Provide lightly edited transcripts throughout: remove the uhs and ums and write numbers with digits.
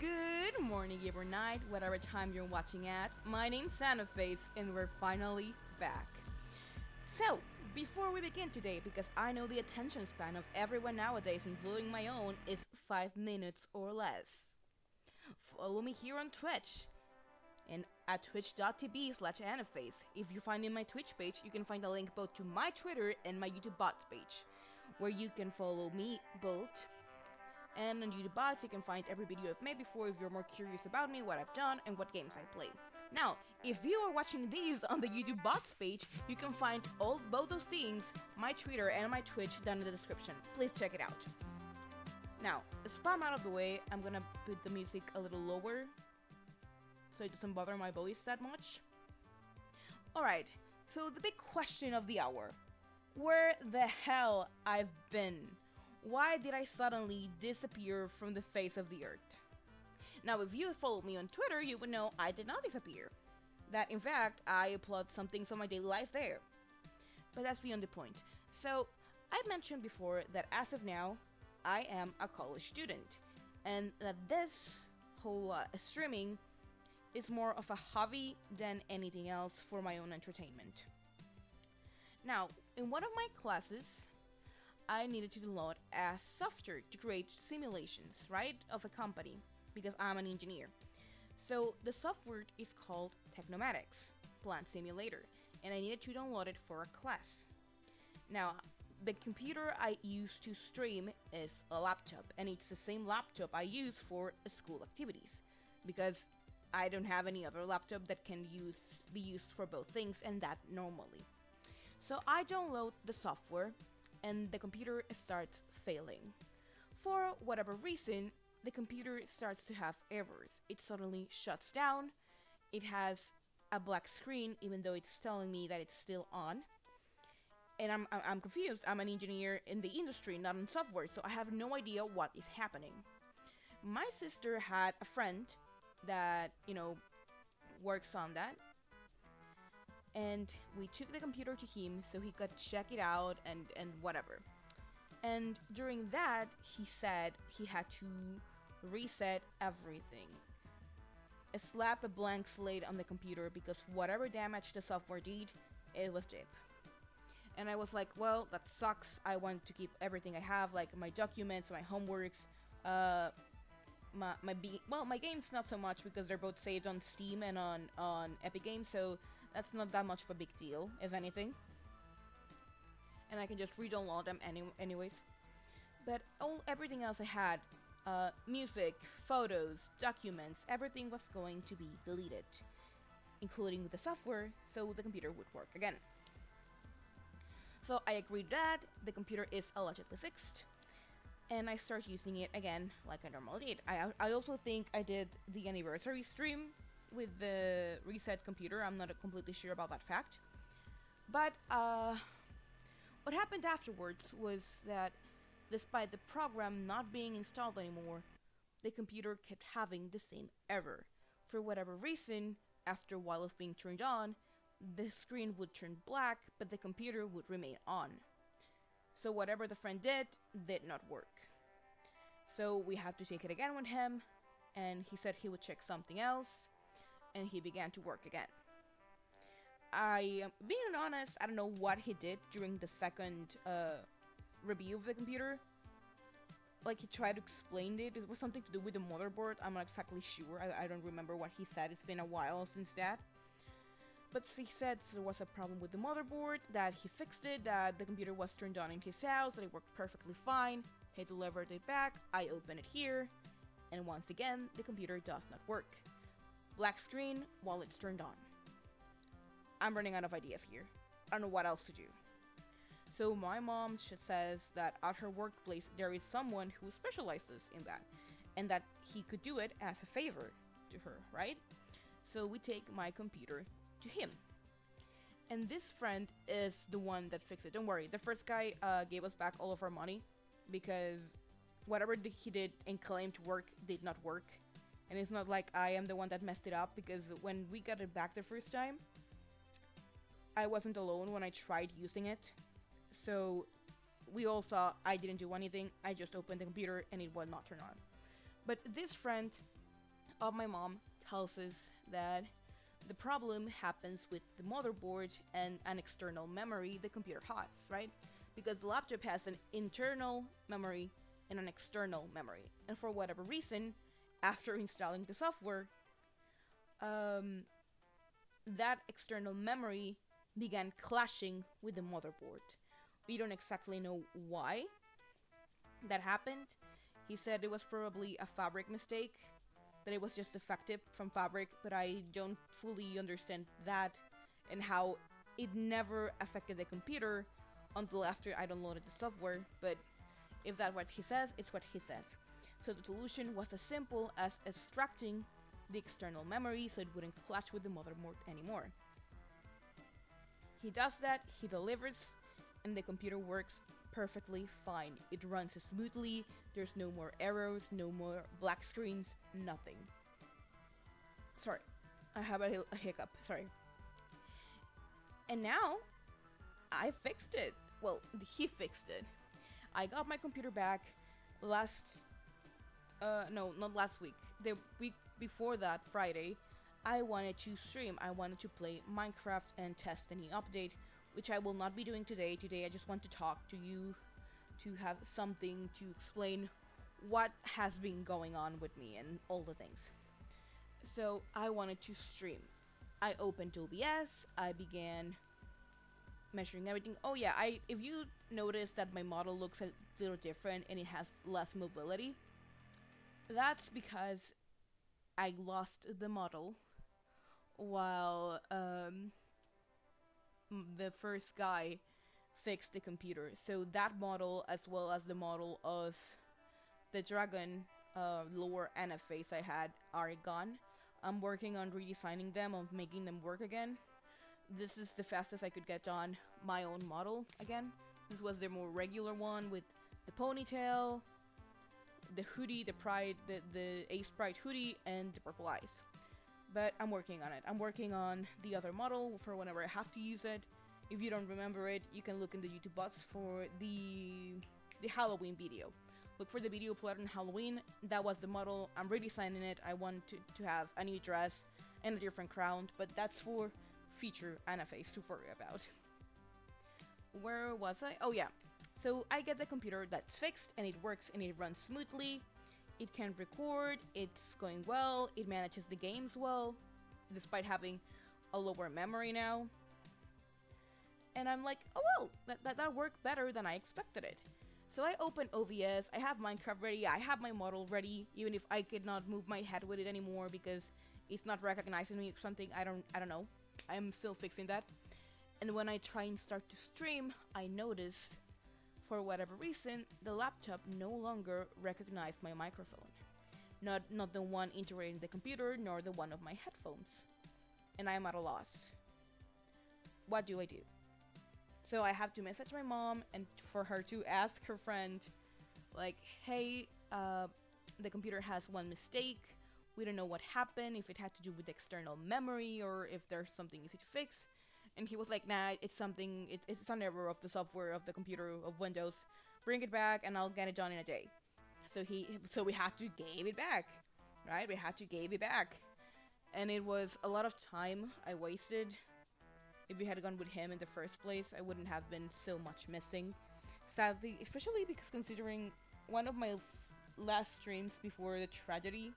Good morning, eve or night, whatever time you're watching at. My name's Sanaface, and we're finally back. So, before we begin today, because I know the attention span of everyone nowadays, including my own, is 5 minutes or less. Follow me here on Twitch and at twitch.tv/anaface. If you find in my Twitch page, you can find a link both to my Twitter and my YouTube bots page, where you can follow me both. And on YouTube bots, you can find every video I've made before if you're more curious about me, what I've done, and what games I play. Now, if you are watching these on the YouTube bots page, you can find both those things, my Twitter and my Twitch, down in the description. Please check it out. Now, spam out of the way, I'm gonna put the music a little lower so it doesn't bother my voice that much. Alright, so the big question of the hour. Where the hell I've been? Why did I suddenly disappear from the face of the earth? Now, if you followed me on Twitter, you would know I did not disappear. That, in fact, I upload some things on my daily life there. But that's beyond the point. So, I mentioned before that as of now, I am a college student, and that this whole streaming is more of a hobby than anything else for my own entertainment. Now, in one of my classes, I needed to download a software to create simulations, right, of a company, because I'm an engineer. So the software is called Technomatics Plant Simulator, and I needed to download it for a class. Now, the computer I use to stream is a laptop, and it's the same laptop I use for school activities, because I don't have any other laptop that can be used for both things, and that normally. So I download the software, and the computer starts failing. For whatever reason, the computer starts to have errors. It suddenly shuts down, it has a black screen even though it's telling me that it's still on. And I'm confused. I'm an engineer in the industry, not in software, so I have no idea what is happening. My sister had a friend that, works on that, and we took the computer to him so he could check it out and whatever. And during that, he said he had to reset everything. Slap a blank slate on the computer because whatever damage the software did, it was JIP. And I was like, well, that sucks. I want to keep everything I have, like my documents, my homeworks, my games not so much because they're both saved on Steam and on Epic Games, so that's not that much of a big deal, if anything. And I can just re-download them anyways. But everything else I had, music, photos, documents, everything was going to be deleted, including the software, so the computer would work again. So I agreed that the computer is allegedly fixed, and I start using it again like I normally did. I also think I did the anniversary stream with the reset computer. I'm not completely sure about that fact. But what happened afterwards was that despite the program not being installed anymore, the computer kept having the same error. For whatever reason, after a while of being turned on, the screen would turn black, but the computer would remain on. So whatever the friend did not work. So we had to take it again with him, and he said he would check something else, and he began to work again. Being honest, I don't know what he did during the second review of the computer. Like, he tried to explain it. It was something to do with the motherboard. I'm not exactly sure. I don't remember what he said. It's been a while since that. But he said there was a problem with the motherboard, that he fixed it, that the computer was turned on in his house, that it worked perfectly fine. He delivered it back. I open it here, and once again, the computer does not work. Black screen while it's turned on. I'm running out of ideas here. I don't know what else to do. So my mom says that at her workplace there is someone who specializes in that, and that he could do it as a favor to her, right? So we take my computer to him. And this friend is the one that fixed it. Don't worry, the first guy gave us back all of our money because whatever he did and claimed to work did not work. And it's not like I am the one that messed it up, because when we got it back the first time, I wasn't alone when I tried using it. So we all saw I didn't do anything. I just opened the computer and it would not turn on. But this friend of my mom tells us that the problem happens with the motherboard and an external memory the computer has, right? Because the laptop has an internal memory and an external memory. And for whatever reason, after installing the software, um, that external memory began clashing with the motherboard. We don't exactly know why that happened. He said it was probably a fabric mistake, that it was just defective from fabric, but I don't fully understand that and how it never affected the computer until after I downloaded the software. But if that's what he says, it's what he says. So the solution was as simple as extracting the external memory so it wouldn't clash with the motherboard anymore. He does that, he delivers, and the computer works perfectly fine. It runs smoothly, there's no more errors, no more black screens, nothing. Sorry, I have a hiccup, sorry. And now, I fixed it. Well, he fixed it. I got my computer back last, no, not last week. The week before that, Friday, I wanted to stream. I wanted to play Minecraft and test the new update, which I will not be doing today. Today, I just want to talk to you to have something to explain what has been going on with me and all the things. So, I wanted to stream. I opened OBS, I began measuring everything. Oh yeah, I if you notice that my model looks a little different and it has less mobility, that's because I lost the model while the first guy fixed the computer. So that model, as well as the model of the dragon lower face I had, are gone. I'm working on redesigning them, on making them work again. This is the fastest I could get on my own model again. This was the more regular one with the ponytail, the hoodie, the Ace Pride hoodie, and the purple eyes. But I'm working on it. I'm working on the other model for whenever I have to use it. If you don't remember it, you can look in the YouTube box for the Halloween video. Look for the video uploaded on Halloween. That was the model. I'm redesigning it. I want to have a new dress and a different crown, but that's for future Anaface to worry about. Where was I? Oh yeah. So I get the computer that's fixed and it works and it runs smoothly. It can record, it's going well, it manages the games well, despite having a lower memory now. And I'm like, oh well, that worked better than I expected it. So I open OBS, I have Minecraft ready, I have my model ready, even if I could not move my head with it anymore because it's not recognizing me or something, I don't know. I'm still fixing that. And when I try and start to stream, I notice, for whatever reason, the laptop no longer recognized my microphone. Not the one integrating the computer, nor the one of my headphones. And I'm at a loss. What do I do? So I have to message my mom and for her to ask her friend, like, hey, the computer has one mistake. We don't know what happened, if it had to do with external memory or if there's something easy to fix. And he was like, nah, it's something, it's an error of the software of the computer of Windows. Bring it back and I'll get it done in a day. So we had to give it back, right? We had to give it back. And it was a lot of time I wasted. If we had gone with him in the first place, I wouldn't have been so much missing. Sadly, especially because considering one of my last streams before the tragedy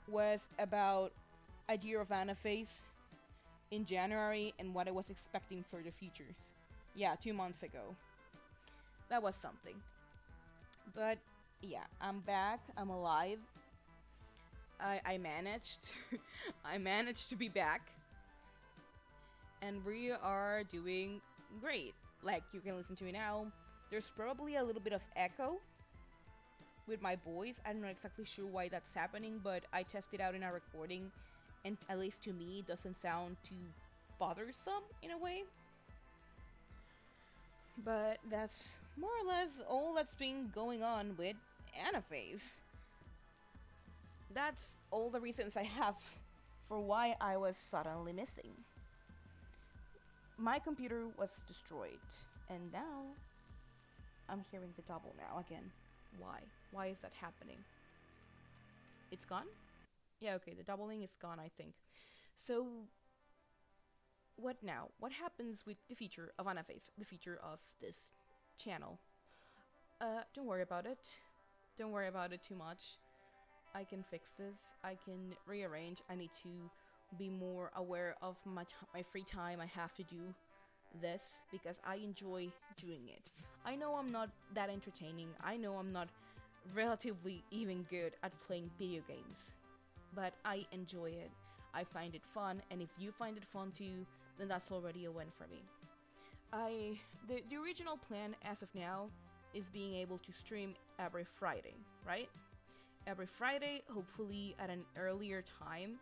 was about a year of Anaface in January and what I was expecting for the futures. Yeah, 2 months ago. That was something. But yeah, I'm back. I'm alive. I managed. I managed to be back. And we are doing great. Like, you can listen to it now. There's probably a little bit of echo with my voice. I'm not exactly sure why that's happening, but I tested out in our recording, and at least to me, it doesn't sound too bothersome in a way. But that's more or less all that's been going on with Anaphase. That's all the reasons I have for why I was suddenly missing. My computer was destroyed, and now I'm hearing the double now again. Why? Why is that happening? It's gone? Yeah, okay, the doubling is gone, I think. So, what now? What happens with the feature of Anaface, the feature of this channel? Don't worry about it. Don't worry about it too much. I can fix this. I can rearrange. I need to be more aware of my free time. I have to do this because I enjoy doing it. I know I'm not that entertaining. I know I'm not relatively even good at playing video games, but I enjoy it. I find it fun, and if you find it fun too, then that's already a win for me. The original plan as of now is being able to stream every Friday, right? Every Friday, hopefully at an earlier time.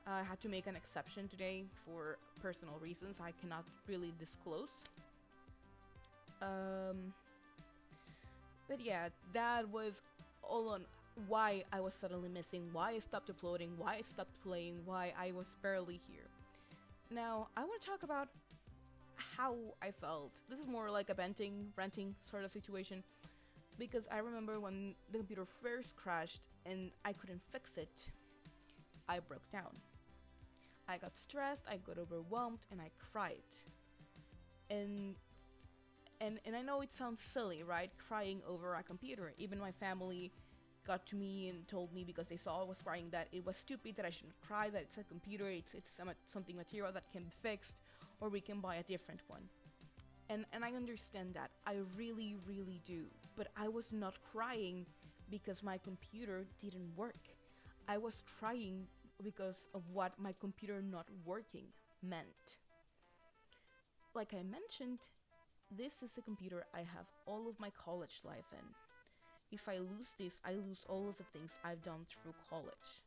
I had to make an exception today for personal reasons I cannot really disclose. Um, but yeah, that was all on why I was suddenly missing, why I stopped uploading, why I stopped playing, why I was barely here. Now, I want to talk about how I felt. This is more like a renting sort of situation because I remember when the computer first crashed and I couldn't fix it, I broke down. I got stressed, I got overwhelmed, and I cried. And and I know it sounds silly, right? Crying over a computer. Even my family got to me and told me because they saw I was crying that it was stupid, that I shouldn't cry, that it's a computer, it's something material that can be fixed, or we can buy a different one. And I understand that. I really, really do. But I was not crying because my computer didn't work. I was crying because of what my computer not working meant. Like I mentioned, this is a computer I have all of my college life in. If I lose this, I lose all of the things I've done through college.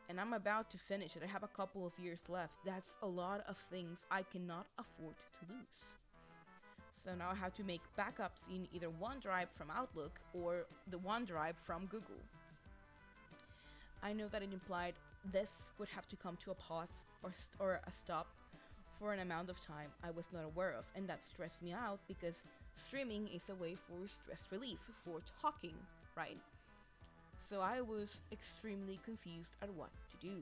And I'm about to finish it. I have a couple of years left. That's a lot of things I cannot afford to lose. So now I have to make backups in either OneDrive from Outlook or the OneDrive from Google. I know that it implied this would have to come to a pause or a stop for an amount of time I was not aware of, and that stressed me out because streaming is a way for stress relief, for talking, right? So I was extremely confused at what to do.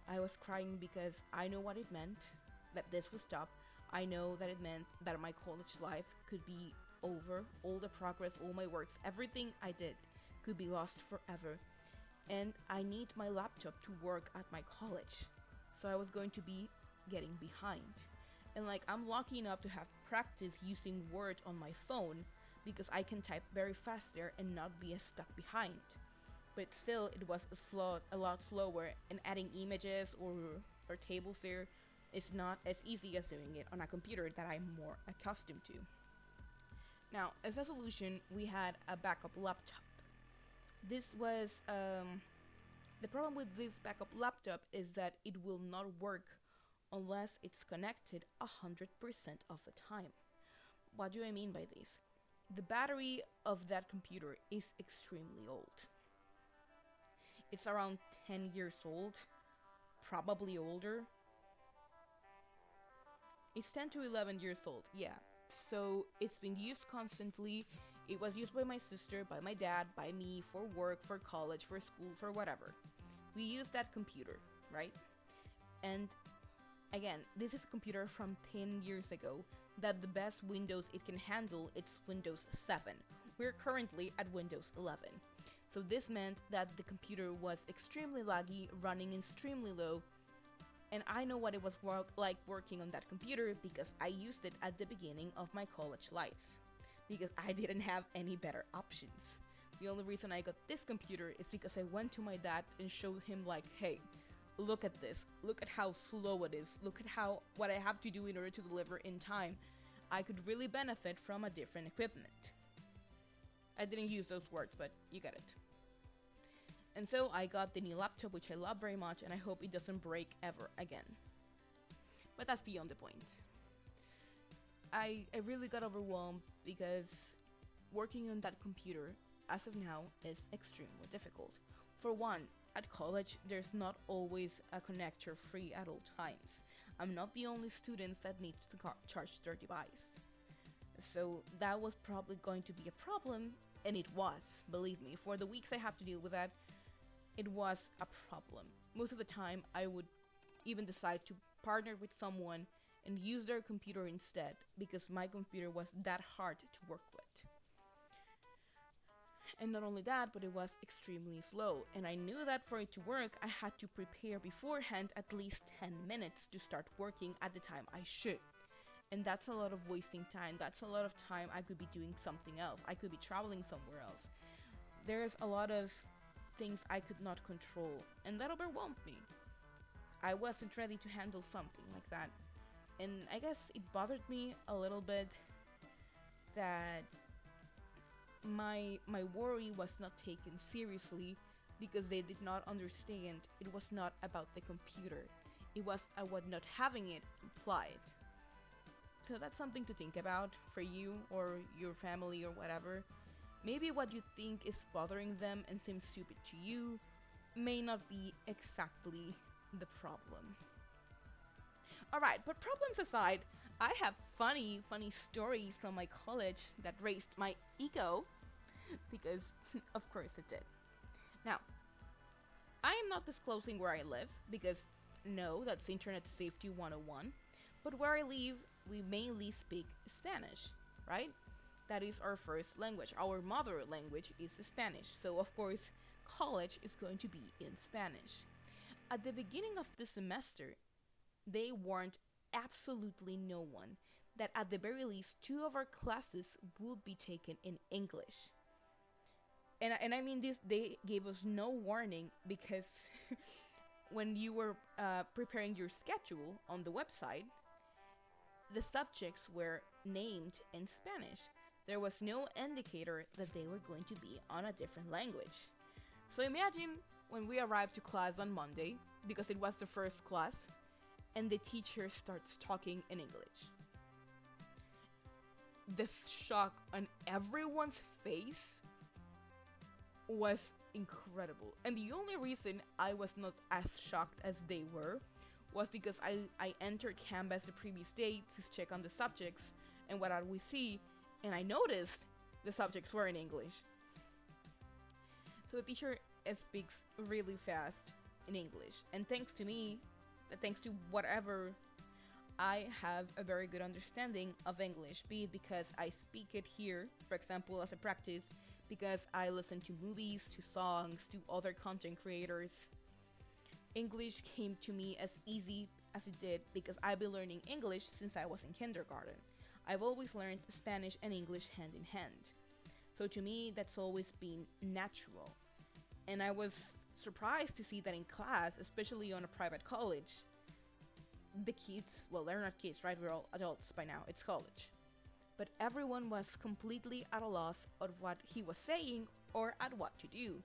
I was crying because I know what it meant that this would stop. I know that it meant that my college life could be over, all the progress, all my works, everything I did could be lost forever. And I need my laptop to work at my college. So I was going to be getting behind. And like I'm lucky enough to have practice using Word on my phone because I can type very fast there and not be as stuck behind. But still it was a lot slower, and adding images or tables there is not as easy as doing it on a computer that I'm more accustomed to. Now, as a solution, we had a backup laptop. This was the problem with this backup laptop is that it will not work unless it's connected 100% of the time. What do I mean by this? The battery of that computer is extremely old. It's around 10 years old, probably older. It's 10 to 11 years old, yeah. So it's been used constantly. It was used by my sister, by my dad, by me, for work, for college, for school, for whatever. We use that computer, right? And again, this is a computer from 10 years ago that the best Windows it can handle it's Windows 7. We're currently at Windows 11. So this meant that the computer was extremely laggy, running extremely low, and I know what it was like working on that computer because I used it at the beginning of my college life. Because I didn't have any better options. The only reason I got this computer is because I went to my dad and showed him like, hey, look at this. Look at how slow it is. Look at what I have to do in order to deliver in time. I could really benefit from a different equipment. I didn't use those words, but you get it. And so I got the new laptop, which I love very much, and I hope it doesn't break ever again. But that's beyond the point. I really got overwhelmed because working on that computer, as of now, is extremely difficult. For one, at college, there's not always a connector free at all times. I'm not the only student that needs to charge their device. So that was probably going to be a problem, and it was, believe me. For the weeks I have to deal with that, it was a problem. Most of the time, I would even decide to partner with someone and use their computer instead because my computer was that hard to work with. And not only that, but it was extremely slow. And I knew that for it to work, I had to prepare beforehand at least 10 minutes to start working at the time I should. And that's a lot of wasting time. That's a lot of time I could be doing something else. I could be traveling somewhere else. There's a lot of things I could not control, and that overwhelmed me. I wasn't ready to handle something like that. And I guess it bothered me a little bit that my worry was not taken seriously because they did not understand it was not about the computer. It was about not having it implied. So that's something to think about for you or your family or whatever. Maybe what you think is bothering them and seems stupid to you may not be exactly the problem. Alright, but problems aside, I have funny stories from my college that raised my ego because, of course, it did. Now, I am not disclosing where I live because, no, that's Internet Safety 101. But where I live, we mainly speak Spanish, right? That is our first language. Our mother language is Spanish. So, of course, college is going to be in Spanish. At the beginning of the semester, they warned absolutely no one that at the very least two of our classes would be taken in English. And I mean this, they gave us no warning because when you were preparing your schedule on the website, the subjects were named in Spanish. There was no indicator that they were going to be on a different language. So imagine when we arrived to class on Monday, because it was the first class, and the teacher starts talking in English. The shock on everyone's face was incredible. And the only reason I was not as shocked as they were was because I entered Canvas the previous day to check on the subjects and what we see, and I noticed the subjects were in English. So the teacher speaks really fast in English, and thanks to me, thanks to whatever, I have a very good understanding of English, be it because I speak it here, for example, as a practice, because I listen to movies, to songs, to other content creators. English came to me as easy as it did because I've been learning English since I was in kindergarten. I've always learned Spanish and English hand in hand. So to me, that's always been natural. And I was surprised to see that in class, especially on a private college, the kids, well, they're not kids, right? We're all adults by now, it's college. But everyone was completely at a loss of what he was saying or at what to do,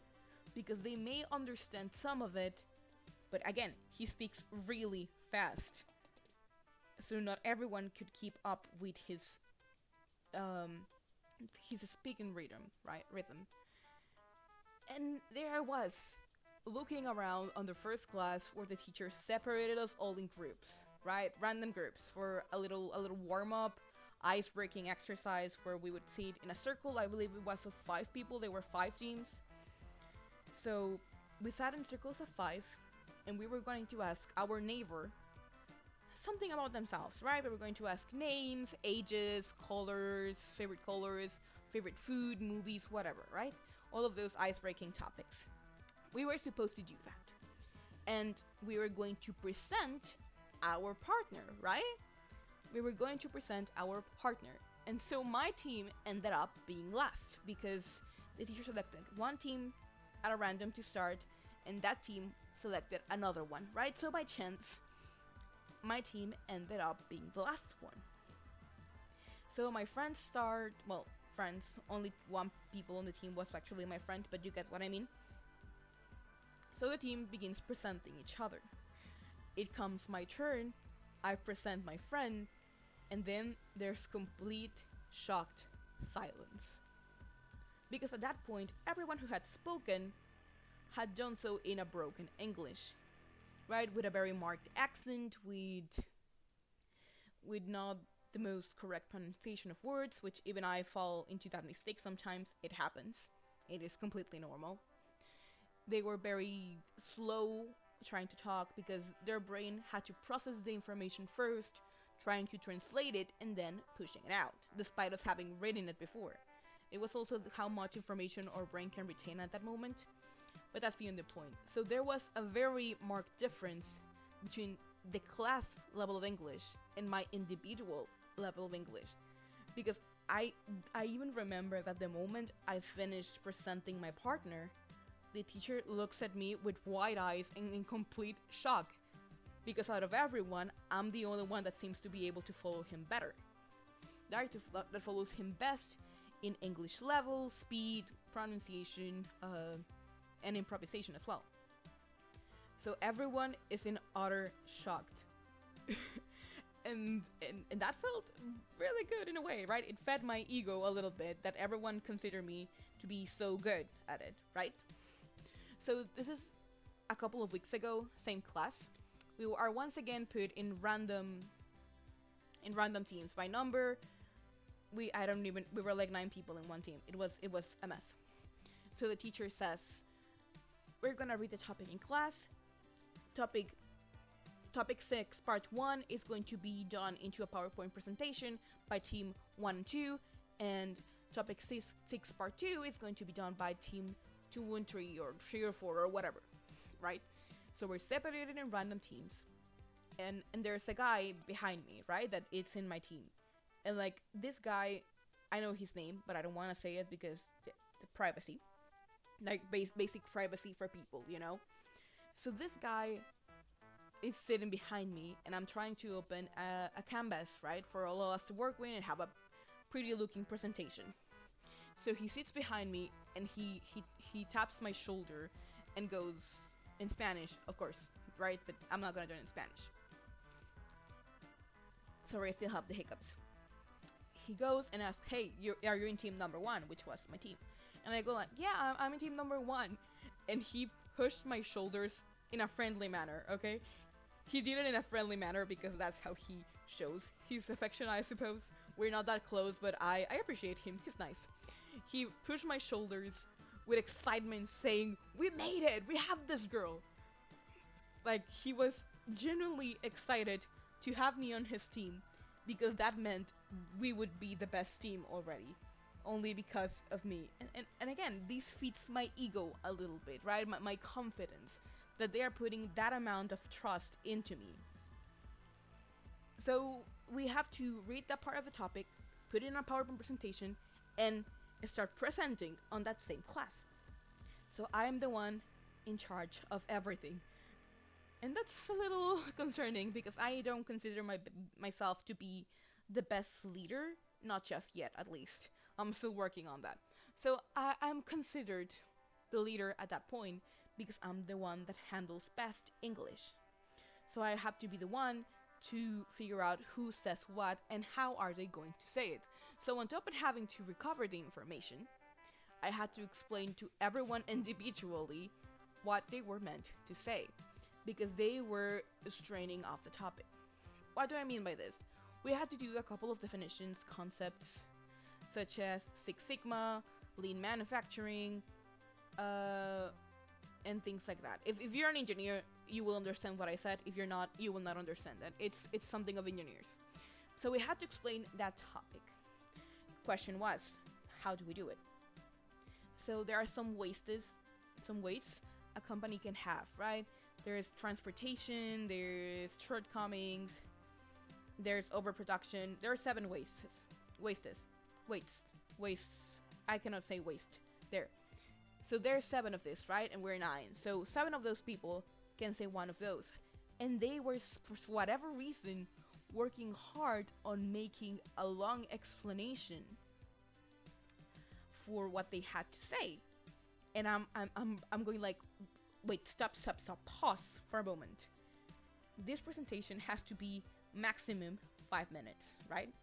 because they may understand some of it, but again, he speaks really fast. So not everyone could keep up with um, his speaking rhythm, right? Rhythm. And there I was, looking around on the first class where the teacher separated us all in groups, right? Random groups for a little warm up, ice breaking exercise where we would sit in a circle. I believe it was of 5 people. There were 5 teams. So we sat in circles of 5, and we were going to ask our neighbor something about themselves, right? We were going to ask names, ages, colors, favorite food, movies, whatever, right? All of those ice breaking topics. We were supposed to do that. And we were going to present our partner, right? We were going to present our partner. And so my team ended up being last because the teacher selected one team at a random to start, and that team selected another one, right? So by chance, my team ended up being the last one. So my friends friends, only one people on the team was actually my friend, but you get what I mean. So the team begins presenting each other. It comes my turn, I present my friend, and then there's complete shocked silence. Because at that point, everyone who had spoken had done so in a broken English, right? With a very marked accent, with not the most correct pronunciation of words, which even I fall into that mistake sometimes. It happens. It is completely normal. They were very slow trying to talk because their brain had to process the information first, trying to translate it, and then pushing it out, despite us having written it before. It was also how much information our brain can retain at that moment, but that's beyond the point. So there was a very marked difference between the class level of English and my individual level of English, because I I even remember that the moment I finished presenting my partner, the teacher looks at me with wide eyes and in complete shock, because out of everyone, I'm the only one that seems to be able to follow him better. That follows him best in English level, speed, pronunciation, and improvisation as well. So everyone is in utter shocked. And that felt really good in a way, right? It fed my ego a little bit that everyone considered me to be so good at it, right? So this is a couple of weeks ago, same class. We are once again put in random teams by number. We were like 9 people in one team. It was a mess. So the teacher says, we're gonna read the topic in class. Topic Topic 6, Part 1 is going to be done into a PowerPoint presentation by Team 1 and 2, and Topic 6 Part 2 is going to be done by Team 2 and 3, or 3 or 4, or whatever, right? So we're separated in random teams, and there's a guy behind me, right, that it's in my team. And like, this guy, I know his name, but I don't want to say it because the privacy. Like, basic privacy for people, you know? So this guy is sitting behind me, and I'm trying to open a canvas, right, for all of us to work with and have a pretty looking presentation. So he sits behind me, and he taps my shoulder and goes in Spanish, of course, right? But I'm not gonna do it in Spanish. Sorry, I still have the hiccups. He goes and asks, "Hey, are you in team number 1?" Which was my team. And I go like, "Yeah, I'm in team number 1." And he pushed my shoulders in a friendly manner, okay? He did it in a friendly manner because that's how he shows his affection, I suppose. We're not that close, but I appreciate him. He's nice. He pushed my shoulders with excitement, saying, "We made it! We have this girl!" Like, he was genuinely excited to have me on his team because that meant we would be the best team already. Only because of me. And again, this feeds my ego a little bit, right? My confidence that they are putting that amount of trust into me. So we have to read that part of the topic, put it in a PowerPoint presentation, and start presenting on that same class. So I'm the one in charge of everything. And that's a little concerning because I don't consider myself to be the best leader, not just yet, at least. I'm still working on that. So I'm considered the leader at that point because I'm the one that handles best English. So I have to be the one to figure out who says what and how are they going to say it. So on top of having to recover the information, I had to explain to everyone individually what they were meant to say because they were straining off the topic. What do I mean by this? We had to do a couple of definitions, concepts, such as Six Sigma, lean manufacturing, and things like that. If you're an engineer, you will understand what I said. If you're not, you will not understand that. It's something of engineers. So we had to explain that topic. Question was, how do we do it? So there are some wastes a company can have, right? There's transportation, there's shortcomings, there's overproduction. There are 7 wastes. Wastes. I cannot say waste. There. So there's 7 of this, right? And we're 9. So 7 of those people can say one of those. And they were, for whatever reason, working hard on making a long explanation for what they had to say. And I'm going like, wait, stop, pause for a moment. This presentation has to be maximum 5 minutes, right?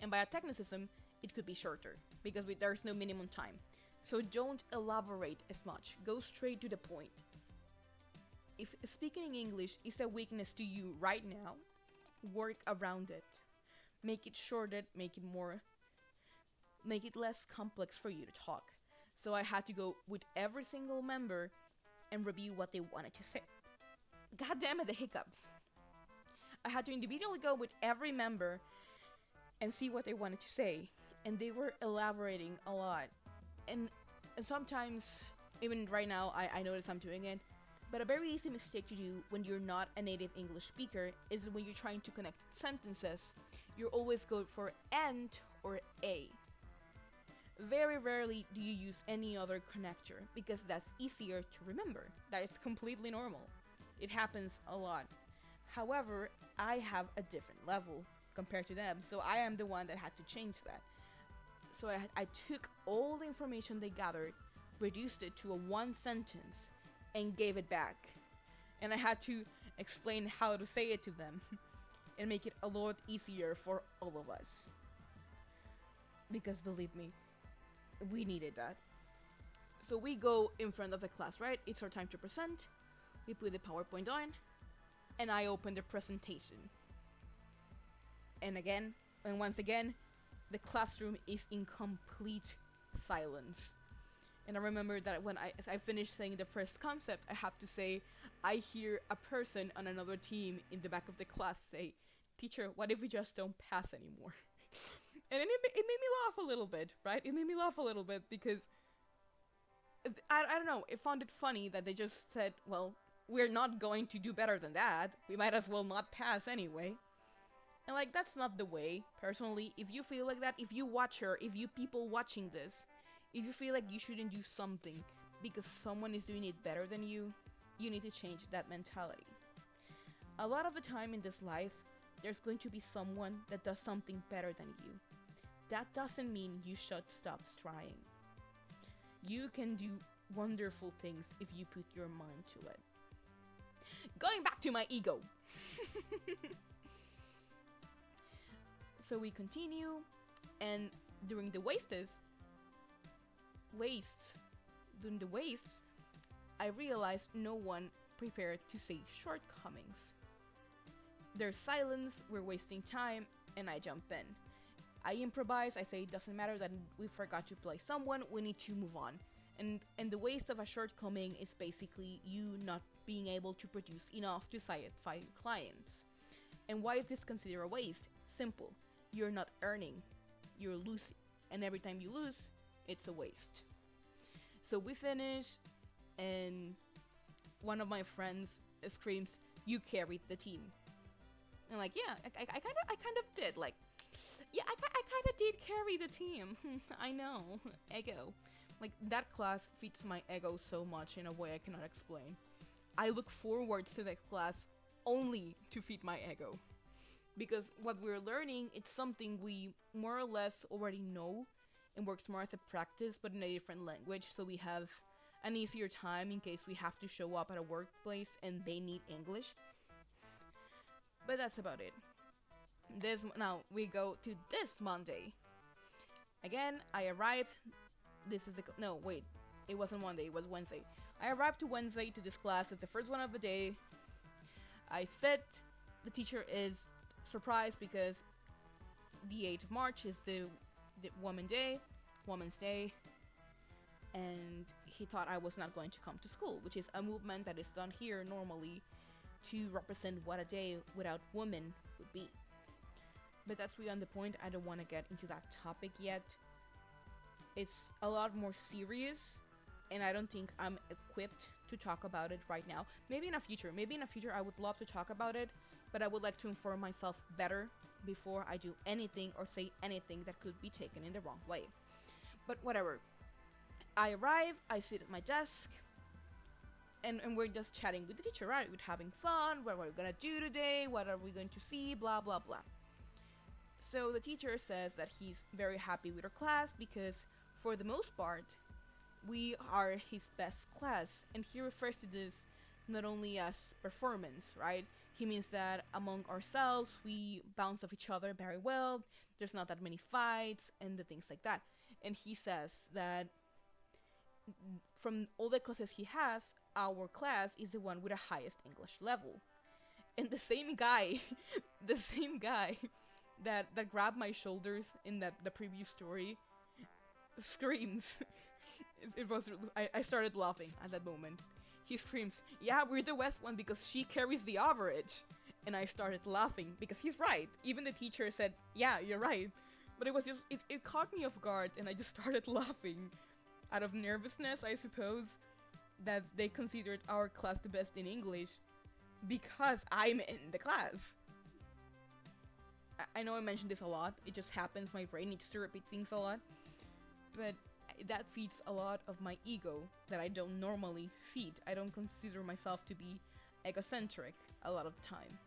And by a technicism, it could be shorter because there's no minimum time. So don't elaborate as much. Go straight to the point. If speaking English is a weakness to you right now, work around it. Make it shorter, make it less complex for you to talk. So I had to go with every single member and review what they wanted to say. God damn it, the hiccups. I had to individually go with every member and see what they wanted to say. And they were elaborating a lot. And, and sometimes, even right now, I notice I'm doing it. But a very easy mistake to do when you're not a native English speaker is when you're trying to connect sentences, you always go for and or a. Very rarely do you use any other connector because that's easier to remember. That is completely normal. It happens a lot. However, I have a different level compared to them, so I am the one that had to change that. So I took all the information they gathered, reduced it to a one sentence, and gave it back. And I had to explain how to say it to them and make it a lot easier for all of us. Because believe me, we needed that. So we go in front of the class, right? It's our time to present. We put the PowerPoint on, and I open the presentation. And once again, the classroom is in complete silence. And I remember that when as I finished saying the first concept, I have to say, I hear a person on another team in the back of the class say, "Teacher, what if we just don't pass anymore?" And it made me laugh a little bit, right? It made me laugh a little bit because I don't know, it found it funny that they just said, well, we're not going to do better than that. We might as well not pass anyway. And like, that's not the way, personally. If you feel like that, if you watcher, if you people watching this, if you feel like you shouldn't do something because someone is doing it better than you need to change that mentality. A lot of the time in this life, there's going to be someone that does something better than you. That doesn't mean you should stop trying. You can do wonderful things if you put your mind to it. Going back to my ego. So we continue, and during the during the wastes, I realized no one prepared to say shortcomings. There's silence, we're wasting time, and I jump in. I improvise, I say it doesn't matter that we forgot to play someone, we need to move on. And the waste of a shortcoming is basically you not being able to produce enough to satisfy your clients. And why is this considered a waste? Simple. You're not earning, you're losing. And every time you lose, it's a waste. So we finish, and one of my friends screams, "You carried the team." And like, yeah, I kind of did. Like, yeah, I kind of did carry the team. I know, ego. Like, that class feeds my ego so much in a way I cannot explain. I look forward to that class only to feed my ego. Because what we're learning, it's something we more or less already know and works more as a practice, but in a different language, so we have an easier time in case we have to show up at a workplace and they need English. But that's about it. Now we go to this Monday. Again, I arrived. This is no wait. It wasn't Monday. It was Wednesday. I arrived to Wednesday to this class. It's the first one of the day. I sit. The teacher is surprised because the 8th of March is the Women's Day, and he thought I was not going to come to school, which is a movement that is done here normally to represent what a day without women would be. But that's beyond the point. I don't want to get into that topic yet. It's a lot more serious, and I don't think I'm equipped to talk about it right now. Maybe in a future I would love to talk about it, but I would like to inform myself better before I do anything or say anything that could be taken in the wrong way. But whatever. I arrive, I sit at my desk, and we're just chatting with the teacher, right? We're having fun, what are we gonna do today, what are we going to see, blah blah blah. So the teacher says that he's very happy with our class because for the most part, we are his best class, and he refers to this not only as performance, right? He means that among ourselves, we bounce off each other very well, there's not that many fights, and the things like that. And he says that from all the classes he has, our class is the one with the highest English level. And the same guy, the same guy that grabbed my shoulders in the previous story screams. I started laughing at that moment. He screams, "Yeah, we're the West one because she carries the average." And I started laughing because he's right. Even the teacher said, "Yeah, you're right." But it was just, it caught me off guard and I just started laughing out of nervousness, I suppose, that they considered our class the best in English because I'm in the class. I know I mentioned this a lot. It just happens. My brain needs to repeat things a lot. But that feeds a lot of my ego that I don't normally feed. I don't consider myself to be egocentric a lot of the time.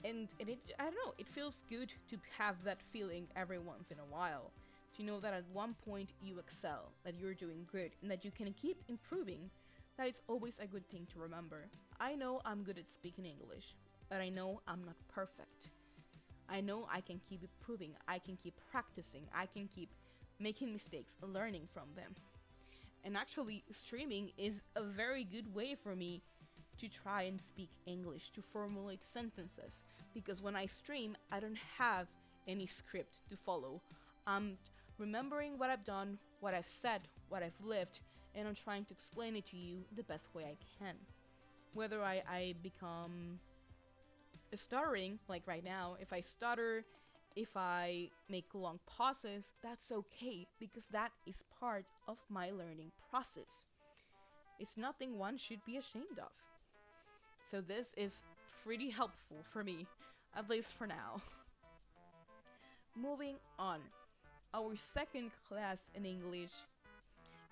And I don't know, it feels good to have that feeling every once in a while. To know that at one point you excel, that you're doing good, and that you can keep improving. That it's always a good thing to remember. I know I'm good at speaking English, but I know I'm not perfect. I know I can keep improving, I can keep practicing, I can keep making mistakes, learning from them. And actually, streaming is a very good way for me to try and speak English, to formulate sentences. Because when I stream, I don't have any script to follow. I'm remembering what I've done, what I've said, what I've lived, and I'm trying to explain it to you the best way I can. Whether I become stuttering, like right now, if I stutter, if I make long pauses, that's okay, because that is part of my learning process. It's nothing one should be ashamed of. So this is pretty helpful for me, at least for now. Moving on, our second class in English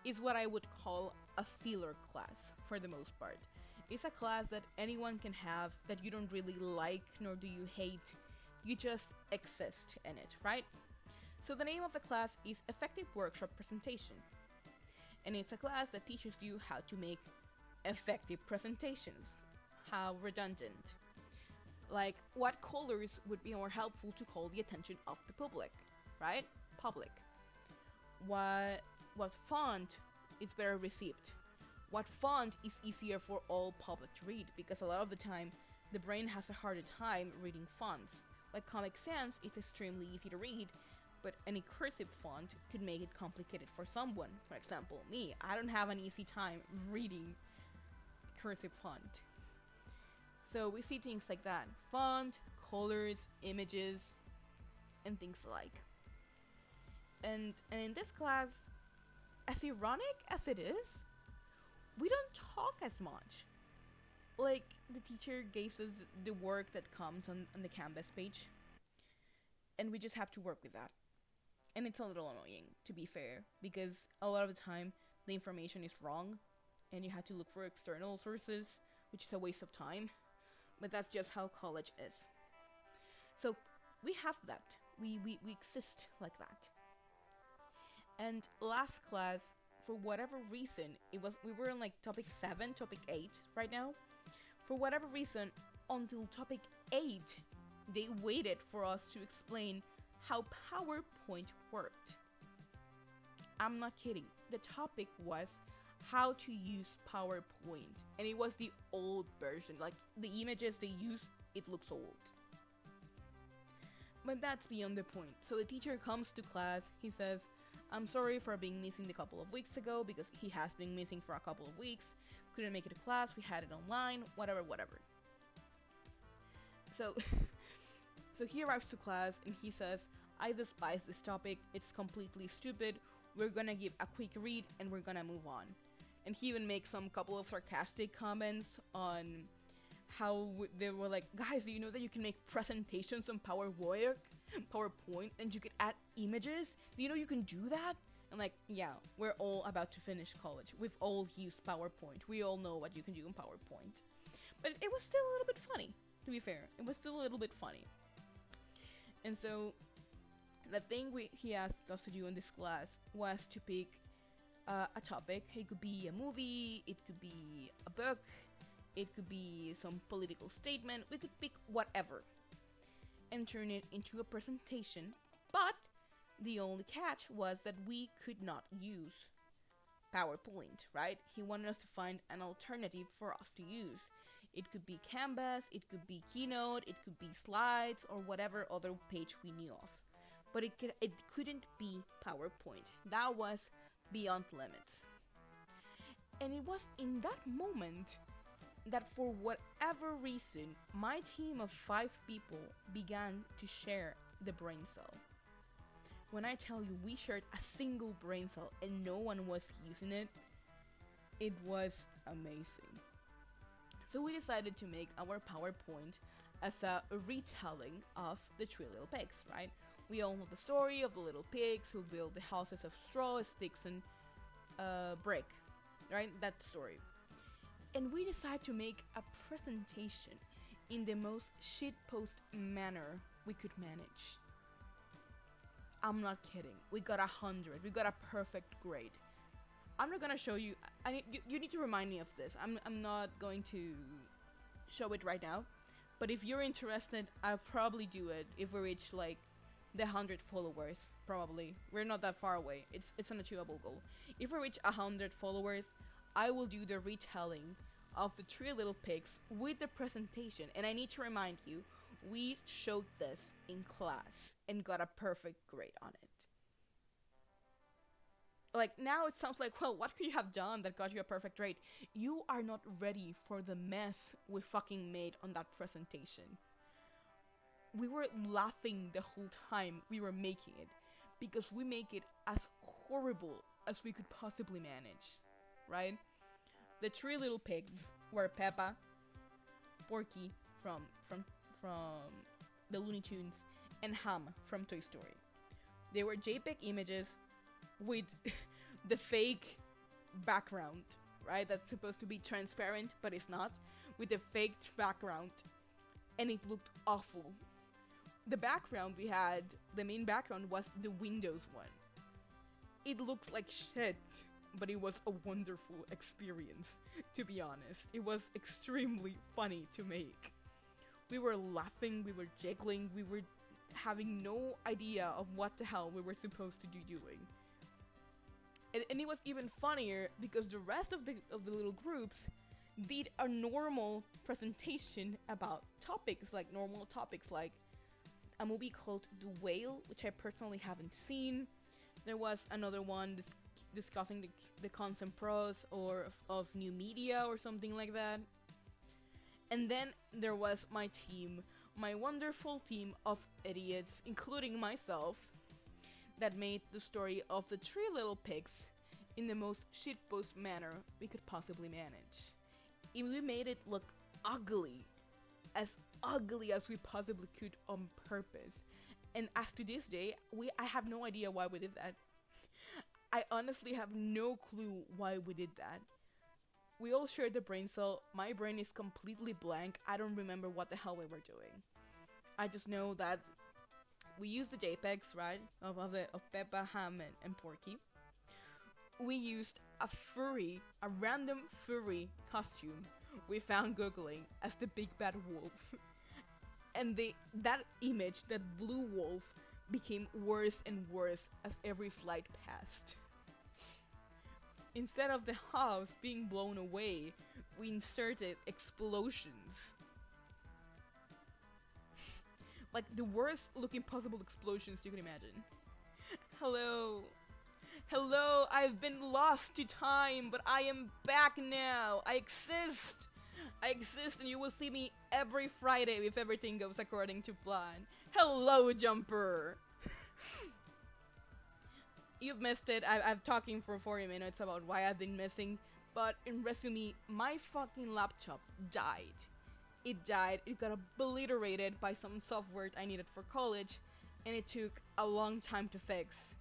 is what I would call a filler class for the most part. It's a class that anyone can have, that you don't really like nor do you hate, you just exist in it, right? So the name of the class is Effective Workshop Presentation. And it's a class that teaches you how to make effective presentations. How redundant. Like, what colors would be more helpful to call the attention of the public, right? Public. What font is better received? What font is easier for all public to read? Because a lot of the time, the brain has a harder time reading fonts. Like Comic Sans, it's extremely easy to read, but any cursive font could make it complicated for someone. For example, me, I don't have an easy time reading cursive font. So we see things like that. Font, colors, images, and things like. And in this class, as ironic as it is, we don't talk as much. Like, the teacher gave us the work that comes on the Canvas page, and we just have to work with that. And it's a little annoying, to be fair, because a lot of the time the information is wrong, and you have to look for external sources, which is a waste of time. But that's just how college is. So we have that. We exist like that. And last class, for whatever reason, we were on like topic 7, topic 8 right now. For whatever reason, until topic 8, they waited for us to explain how PowerPoint worked. I'm not kidding. The topic was how to use PowerPoint, and it was the old version. Like, the images they use, it looks old. But that's beyond the point. So the teacher comes to class, he says, "I'm sorry for being missing a couple of weeks ago," because he has been missing for a couple of weeks. Couldn't make it to class, we had it online, whatever. So, so he arrives to class and he says, "I despise this topic, it's completely stupid, we're gonna give a quick read and we're gonna move on." And he even makes some couple of sarcastic comments on how they were like, "Guys, do you know that you can make presentations on PowerPoint, and you could add images? Do you know you can do that?" I'm like, yeah, we're all about to finish college. We've all used PowerPoint. We all know what you can do in PowerPoint. But it was still a little bit funny, to be fair. It was still a little bit funny. And so, the thing he asked us to do in this class was to pick a topic. It could be a movie, it could be a book, it could be some political statement. We could pick whatever and turn it into a presentation. But the only catch was that we could not use PowerPoint, right? He wanted us to find an alternative for us to use. It could be Canvas, it could be Keynote, it could be Slides, or whatever other page we knew of. but it couldn't be PowerPoint. That was beyond limits. And it was in that moment that, for whatever reason, my team of 5 people began to share the brain cell. When I tell you we shared a single brain cell and no one was using it, it was amazing. So we decided to make our PowerPoint as a retelling of the Three Little Pigs, right? We all know the story of the little pigs who built the houses of straw, sticks, and brick, right? That story. And we decided to make a presentation in the most shitpost manner we could manage. I'm not kidding. We got 100. We got a perfect grade. I'm not gonna show you. You need to remind me of this. I'm not going to show it right now. But if you're interested, I'll probably do it if we reach like the 100 followers. Probably. We're not that far away. It's an achievable goal. If we reach 100 followers, I will do the retelling of the Three Little Pigs with the presentation. And I need to remind you, we showed this in class and got a perfect grade on it. Like, now it sounds like, well, what could you have done that got you a perfect grade? You are not ready for the mess we fucking made on that presentation. We were laughing the whole time we were making it, because we make it as horrible as we could possibly manage, right? The Three Little Pigs were Peppa, Porky from the Looney Tunes, and Ham from Toy Story. They were JPEG images with the fake background, right? That's supposed to be transparent, but it's not. With the fake background, and it looked awful. The background we had, the main background was the Windows one. It looks like shit, but it was a wonderful experience, to be honest. It was extremely funny to make. We were laughing, we were jiggling, we were having no idea of what the hell we were supposed to be doing. And it was even funnier because the rest of the little groups did a normal presentation about normal topics like a movie called The Whale, which I personally haven't seen. There was another one discussing the cons and pros of new media or something like that. And then there was my team, my wonderful team of idiots, including myself, that made the story of the Three Little Pigs in the most shitpost manner we could possibly manage. And we made it look ugly as we possibly could on purpose. And as to this day, I have no idea why we did that. I honestly have no clue why we did that. We all shared the brain cell. My brain is completely blank. I don't remember what the hell we were doing. I just know that we used the JPEGs, right, of Peppa, Ham, and Porky. We used a random furry costume we found googling as the big bad wolf. And that image, that blue wolf, became worse and worse as every slide passed. Instead of the house being blown away, we inserted explosions. Like the worst looking possible explosions you can imagine. Hello. Hello, I've been lost to time, but I am back now. I exist and you will see me every Friday if everything goes according to plan. Hello, Jumper. You've missed it. I've talking for 40 minutes about why I've been missing, but in resume, my fucking laptop died. It died, it got obliterated by some software I needed for college, and it took a long time to fix.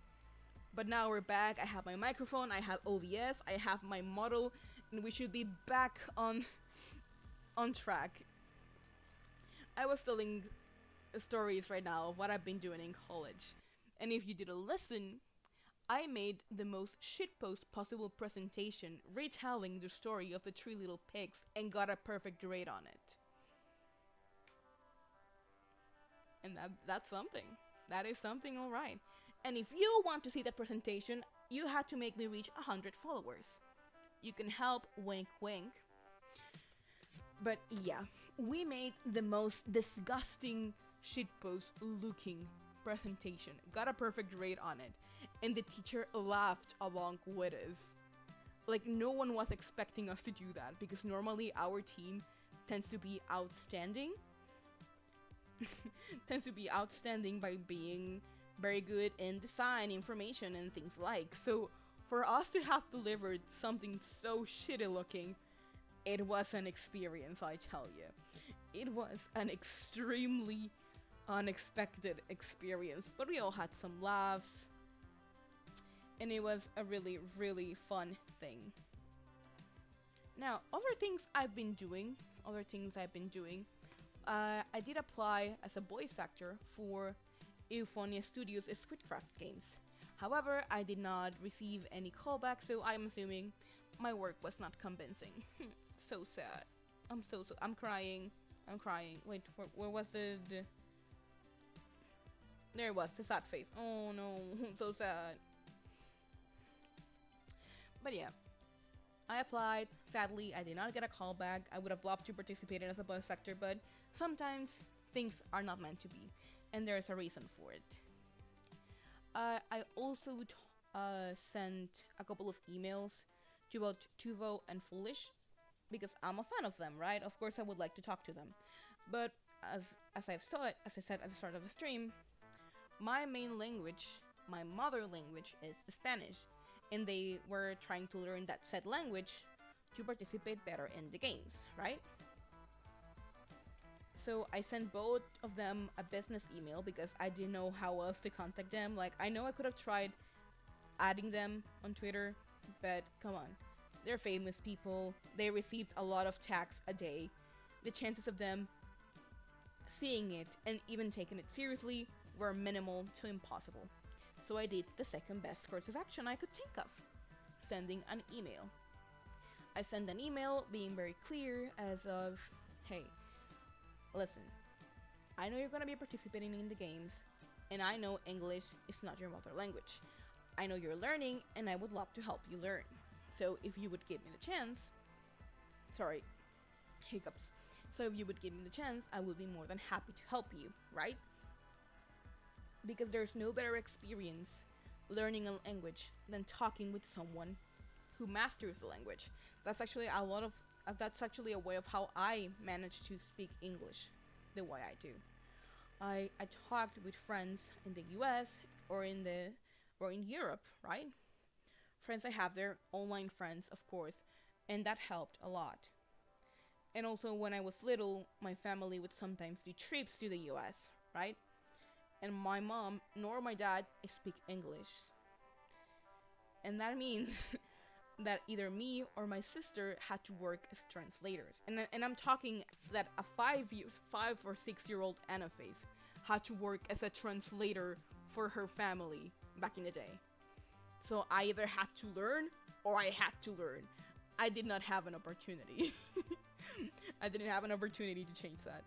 But now we're back. I have my microphone, I have OBS, I have my model, and we should be back on track. I was telling stories right now of what I've been doing in college. And if you didn't listen, I made the most shitpost possible presentation retelling the story of the Three Little Pigs and got a perfect grade on it. And that's something. That is something, alright. And if you want to see that presentation, you had to make me reach 100 followers. You can help, wink wink. But yeah, we made the most disgusting shitpost looking presentation, got a perfect grade on it, and the teacher laughed along with us. Like, no one was expecting us to do that because normally our team tends to be outstanding. Tends to be outstanding by being very good in design, information, and things like. So, for us to have delivered something so shitty looking, it was an experience, I tell you. It was an extremely unexpected experience, but we all had some laughs, and it was a really, really fun thing. Now, other things I've been doing, I did apply as a voice actor for Euphonia Studios' Squidcraft games. However, I did not receive any callback, so I'm assuming my work was not convincing. So sad. I'm crying. I'm crying. Wait, where was the... There it was, the sad face. Oh no, so sad. But yeah, I applied. Sadly, I did not get a call back. I would have loved to participate in as a voice actor, but sometimes things are not meant to be, and there's a reason for it. I also sent a couple of emails to both Tuvo and Foolish because I'm a fan of them, right? Of course, I would like to talk to them, but as I said at the start of the stream, my main language, my mother language, is Spanish, and they were trying to learn that said language to participate better in the games, right? So I sent both of them a business email because I didn't know how else to contact them. Like, I know I could have tried adding them on Twitter, but come on. They're famous people. They received a lot of tags a day. The chances of them seeing it and even taking it seriously were minimal to impossible. So I did the second best course of action I could think of, sending an email. I sent an email being very clear as of, hey, listen, I know you're gonna be participating in the games, and I know English is not your mother language. I know you're learning, and I would love to help you learn. So if you would give me the chance, sorry, hiccups. So if you would give me the chance, I would be more than happy to help you, right? Because there's no better experience learning a language than talking with someone who masters the language. That's actually that's actually a way of how I manage to speak English the way I do. I talked with friends in the US or in Europe, right? Friends I have there, online friends, of course, and that helped a lot. And also, when I was little, my family would sometimes do trips to the US, right? And my mom nor my dad speak English. And that means that either me or my sister had to work as translators. And I'm talking that a 5 or 6 year old Anna Face had to work as a translator for her family back in the day. So I either had to learn or I had to learn. I did not have an opportunity. I didn't have an opportunity to change that.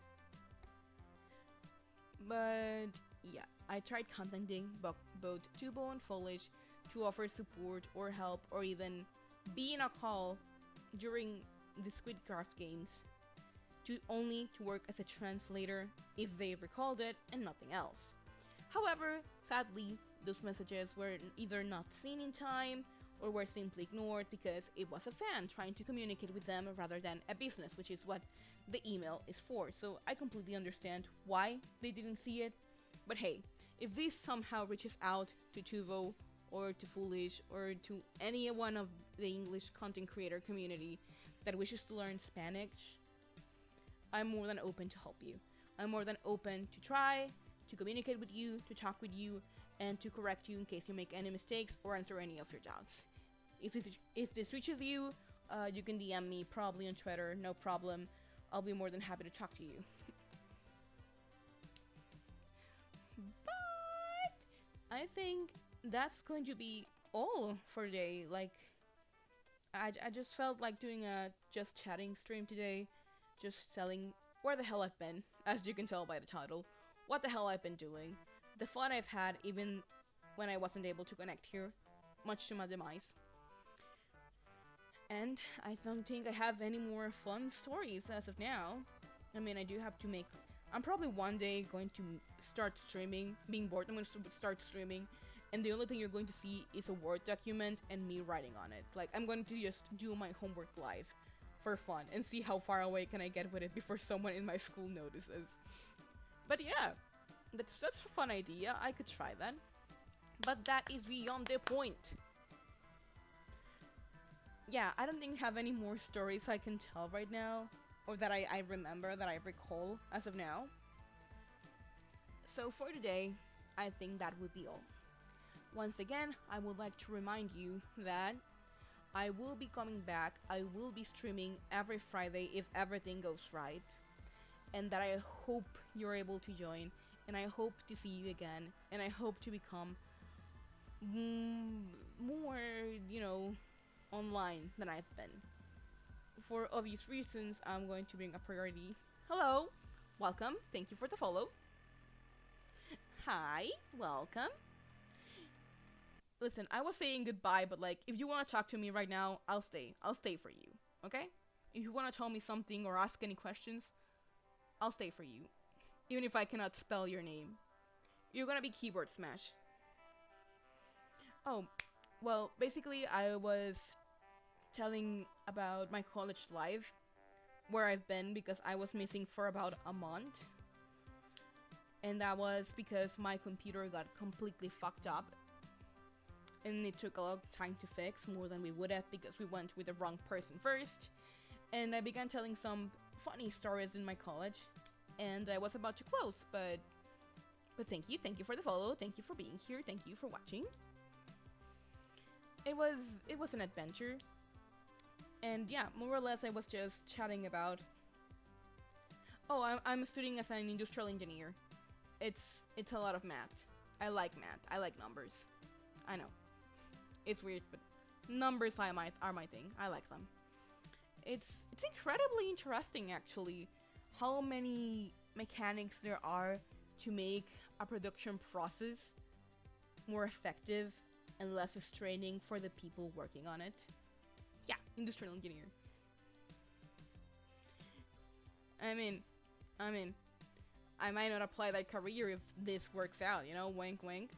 But yeah, I tried contacting both Tubo and Foolish to offer support or help or even be in a call during the Squidcraft games to work as a translator if they recalled it and nothing else. However, sadly, those messages were either not seen in time or were simply ignored because it was a fan trying to communicate with them rather than a business, which is what the email is for. So I completely understand why they didn't see it. But hey, if this somehow reaches out to Tuvo or to Foolish or to any one of the English content creator community that wishes to learn Spanish, I'm more than open to help you. I'm more than open to try, to communicate with you, to talk with you, and to correct you in case you make any mistakes or answer any of your doubts. If this reaches you, you can DM me probably on Twitter, no problem. I'll be more than happy to talk to you. But I think that's going to be all for today. Like, I just felt like doing a just chatting stream today, just telling where the hell I've been, as you can tell by the title, what the hell I've been doing, the fun I've had even when I wasn't able to connect here, much to my demise. And I don't think I have any more fun stories as of now. I mean, I do have to make I'm probably one day going to start streaming, being bored, I'm going to start streaming, and the only thing you're going to see is a Word document and me writing on it. Like, I'm going to just do my homework live for fun and see how far away can I get with it before someone in my school notices. But yeah, that's a fun idea. I could try that. But that is beyond the point. Yeah, I don't think I have any more stories I can tell right now, or that I remember, that I recall as of now. So for today, I think that would be all. Once again, I would like to remind you that I will be coming back. I will be streaming every Friday if everything goes right, and that I hope you're able to join, and I hope to see you again, and I hope to become more, online than I've been. For obvious reasons, I'm going to bring a priority. Hello, welcome, thank you for the follow. Hi, welcome. Listen, I was saying goodbye, but like, if you want to talk to me right now, I'll stay. I'll stay for you, okay? If you want to tell me something or ask any questions, I'll stay for you. Even if I cannot spell your name. You're gonna be keyboard smash. Oh, well, basically, I was telling about my college life, where I've been because I was missing for about a month. And that was because my computer got completely fucked up. And it took a lot of time to fix, more than we would have because we went with the wrong person first. And I began telling some funny stories in my college. And I was about to close, but thank you for the follow, thank you for being here, thank you for watching. It was an adventure. And yeah, more or less I was just chatting about, oh, I'm studying as an industrial engineer. It's a lot of math. I like math. I like numbers. I know. It's weird, but numbers are my thing. I like them. It's incredibly interesting actually how many mechanics there are to make a production process more effective and less straining for the people working on it. Yeah, industrial engineer. I mean, I mean, I might not apply that career if this works out, wink wink.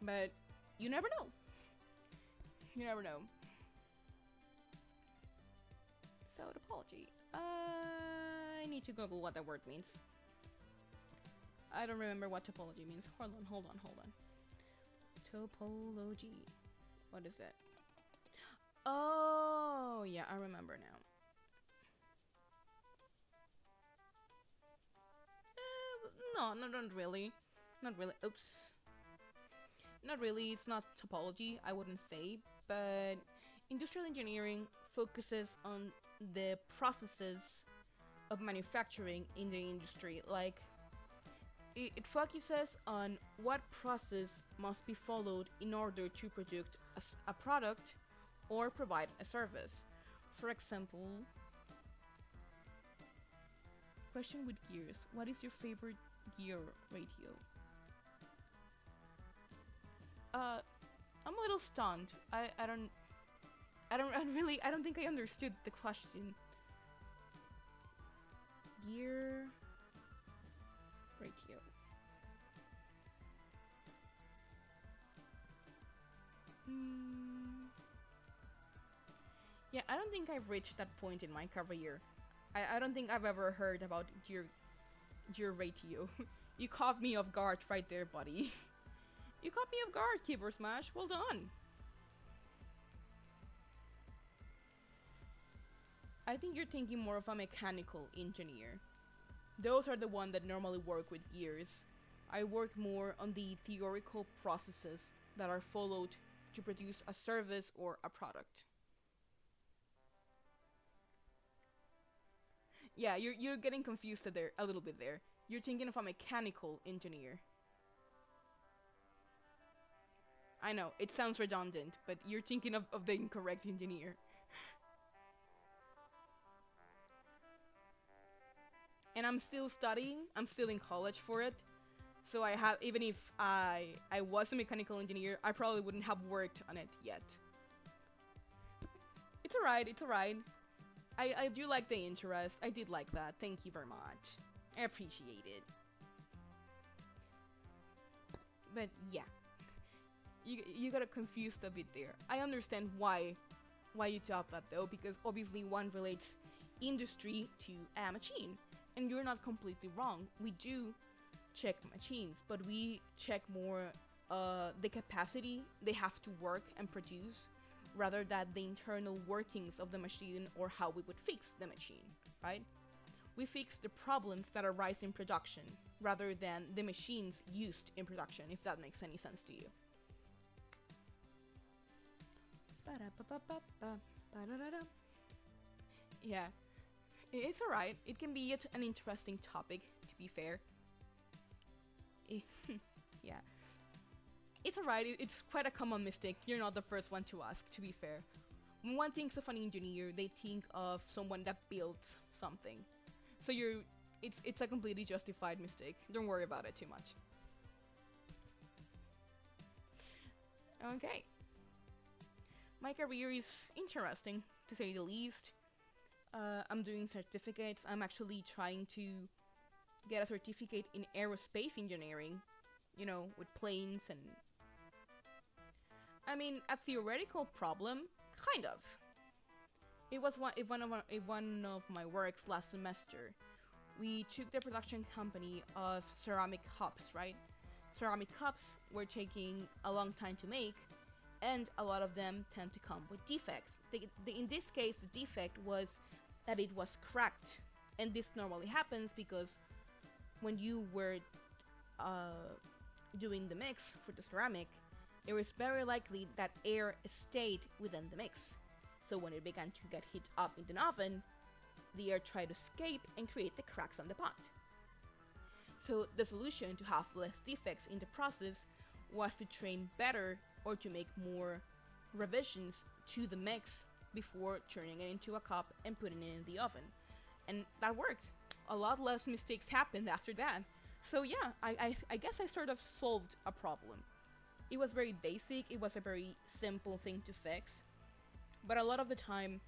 But you never know. You never know. So, topology. I need to Google what that word means. I don't remember what topology means. Hold on. Topology. What is it? Oh, yeah, I remember now. No, not really. Not really. Oops. Not really, it's not topology, I wouldn't say, but industrial engineering focuses on the processes of manufacturing in the industry. Like, it focuses on what process must be followed in order to produce a product or provide a service. For example, question with gears. What is your favorite gear ratio? I'm a little stunned. I don't think I understood the question. Gear ratio. Yeah, I don't think I've reached that point in my career. I don't think I've ever heard about gear ratio. You caught me off guard right there, buddy. You caught me off guard, Keyboard Smash. Well done. I think you're thinking more of a mechanical engineer. Those are the ones that normally work with gears. I work more on the theoretical processes that are followed to produce a service or a product. Yeah, you're getting confused there a little bit there. You're thinking of a mechanical engineer. I know, it sounds redundant, but you're thinking of the incorrect engineer. And I'm still studying, I'm still in college for it. So I have, even if I was a mechanical engineer, I probably wouldn't have worked on it yet. It's alright, it's alright. I do like the interest, I did like that, thank you very much. I appreciate it. But yeah, you got confused a bit there. I understand why you thought that though, because obviously one relates industry to a machine, and you're not completely wrong. We do check machines, but we check more the capacity they have to work and produce, rather than the internal workings of the machine or how we would fix the machine, right? We fix the problems that arise in production rather than the machines used in production, if that makes any sense to you. Yeah, it's alright. It can be yet an interesting topic, to be fair. Yeah, it's alright. It's quite a common mistake. You're not the first one to ask, to be fair. When one thinks of an engineer, they think of someone that builds something. So it's a completely justified mistake. Don't worry about it too much. Okay. My career is interesting, to say the least. I'm doing certificates. I'm actually trying to get a certificate in aerospace engineering, with planes and. I mean, a theoretical problem, kind of. It was one of my works last semester. We took the production company of ceramic cups, right? Ceramic cups were taking a long time to make, and a lot of them tend to come with defects. In this case, the defect was that it was cracked, and this normally happens because when you were uh, doing the mix for the ceramic, it was very likely that air stayed within the mix. So when it began to get heat up in the oven, the air tried to escape and create the cracks on the pot. So the solution to have less defects in the process was to train better or to make more revisions to the mix before turning it into a cup and putting it in the oven. And that worked. A lot less mistakes happened after that. So yeah, I guess I sort of solved a problem. It was very basic, it was a very simple thing to fix, but a lot of the time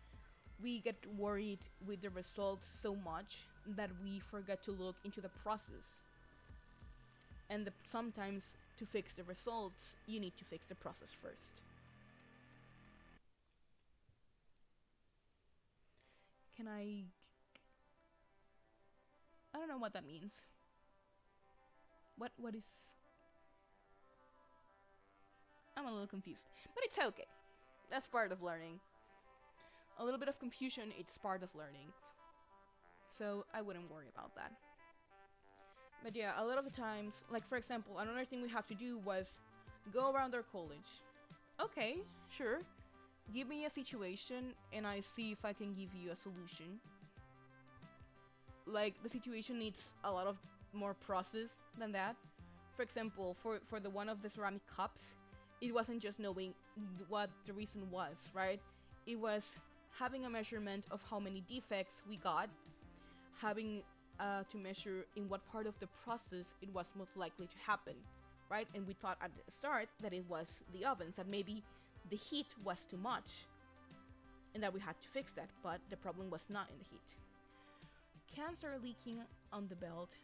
we get worried with the results so much that we forget to look into the process. And sometimes to fix the results, you need to fix the process first. Can I don't know what that means. What is I'm a little confused. But it's okay. That's part of learning. A little bit of confusion, it's part of learning. So I wouldn't worry about that. But yeah, a lot of the times, like for example, another thing we have to do was go around our college. Okay, sure. Give me a situation and I see if I can give you a solution. Like the situation needs a lot of more process than that. For example, for the one of the ceramic cups, it wasn't just knowing what the reason was, right? It was having a measurement of how many defects we got, having to measure in what part of the process it was most likely to happen, right? And we thought at the start that it was the ovens, that maybe the heat was too much and that we had to fix that, but the problem was not in the heat. Cans are leaking on the belt.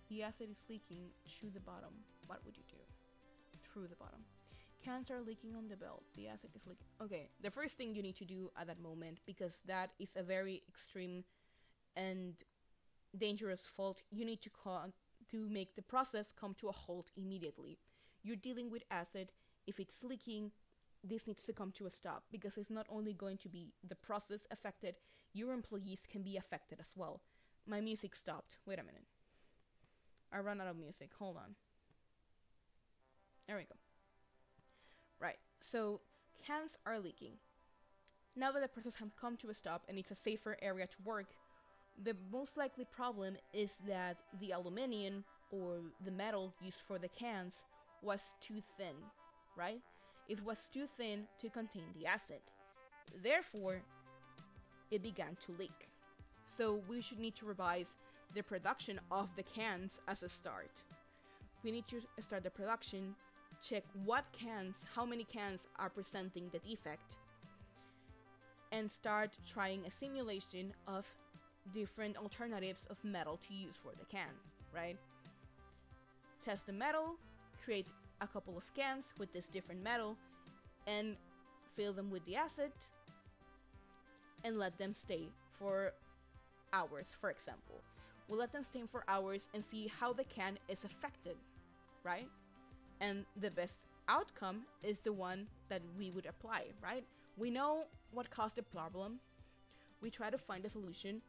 The acid is leaking through the bottom. What would you do? Through the bottom. Cans are leaking on the belt. The acid is leaking. Okay, the first thing you need to do at that moment, because that is a very extreme and dangerous fault, you need to make the process come to a halt immediately. You're dealing with acid. If it's leaking, this needs to come to a stop, because it's not only going to be the process affected, your employees can be affected as well. My music stopped. Wait a minute. I ran out of music. Hold on. There we go. Right. So cans are leaking. Now that the process has come to a stop and it's a safer area to work, the most likely problem is that the aluminium or the metal used for the cans was too thin, right? It was too thin to contain the acid. Therefore, it began to leak. So we should need to revise the production of the cans as a start. We need to start the production, check how many cans are presenting the defect, and start trying a simulation of different alternatives of metal to use for the can, right? Test the metal, create a couple of cans with this different metal, and fill them with the acid, and let them stay for hours, for example. We'll let them stay for hours and see how the can is affected, right? And the best outcome is the one that we would apply, right? We know what caused the problem. We try to find a solution.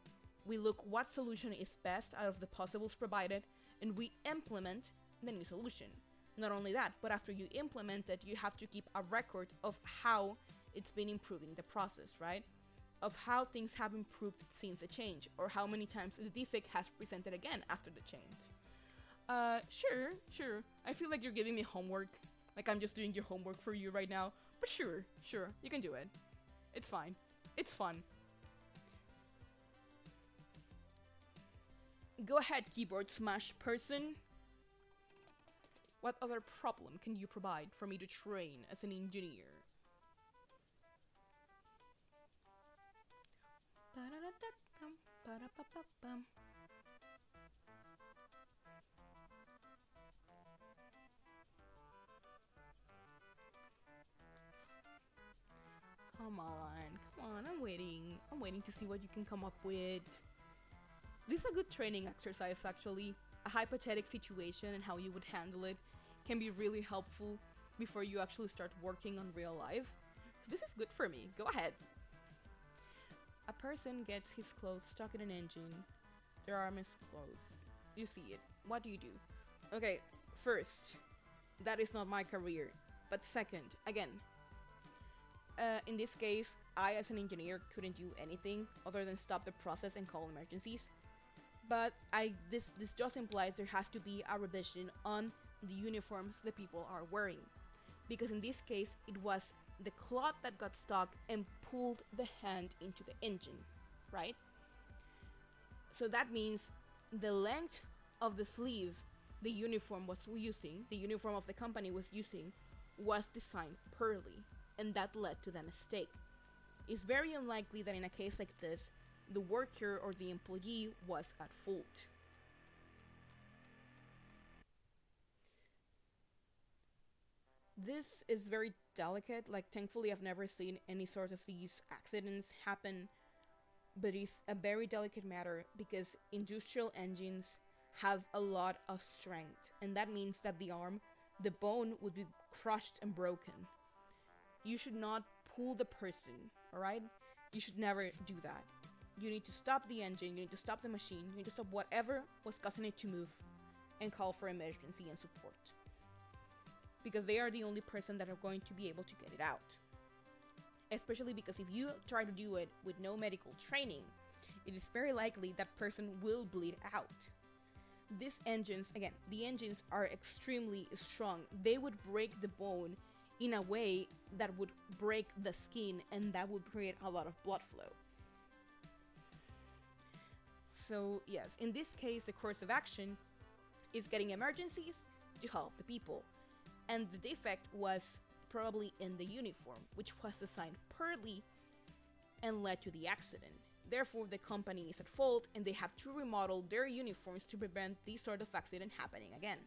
We look what solution is best out of the possibles provided, and we implement the new solution. Not only that, but after you implement it, you have to keep a record of how it's been improving the process, right? Of how things have improved since the change, or how many times the defect has presented again after the change. Sure. I feel like you're giving me homework. Like I'm just doing your homework for you right now. But sure, you can do it. It's fine. It's fun. Go ahead, keyboard smash person. What other problem can you provide for me to train as an engineer? Come on, I'm waiting. I'm waiting to see what you can come up with. This is a good training exercise, actually. A hypothetical situation and how you would handle it can be really helpful before you actually start working on real life. This is good for me. Go ahead. A person gets his clothes stuck in an engine. Their arm is closed. You see it. What do you do? Okay, first, that is not my career. But second, again, in this case, I as an engineer couldn't do anything other than stop the process and call emergencies. But this just implies there has to be a revision on the uniforms the people are wearing. Because in this case, it was the cloth that got stuck and pulled the hand into the engine, right? So that means the length of the sleeve the uniform was using, the uniform of the company was using, was designed poorly, and that led to the mistake. It's very unlikely that in a case like this, the worker or the employee was at fault. This is very delicate, like thankfully I've never seen any sort of these accidents happen, but it's a very delicate matter because industrial engines have a lot of strength, and that means that the bone would be crushed and broken. You should not pull the person, alright? You should never do that. You need to stop the engine, you need to stop the machine, you need to stop whatever was causing it to move and call for emergency and support. Because they are the only person that are going to be able to get it out. Especially because if you try to do it with no medical training, it is very likely that person will bleed out. These engines, again, the engines are extremely strong. They would break the bone in a way that would break the skin, and that would create a lot of blood flow. So yes, in this case, the course of action is getting emergencies to help the people. And the defect was probably in the uniform, which was designed poorly and led to the accident. Therefore, the company is at fault and they have to remodel their uniforms to prevent this sort of accident happening again.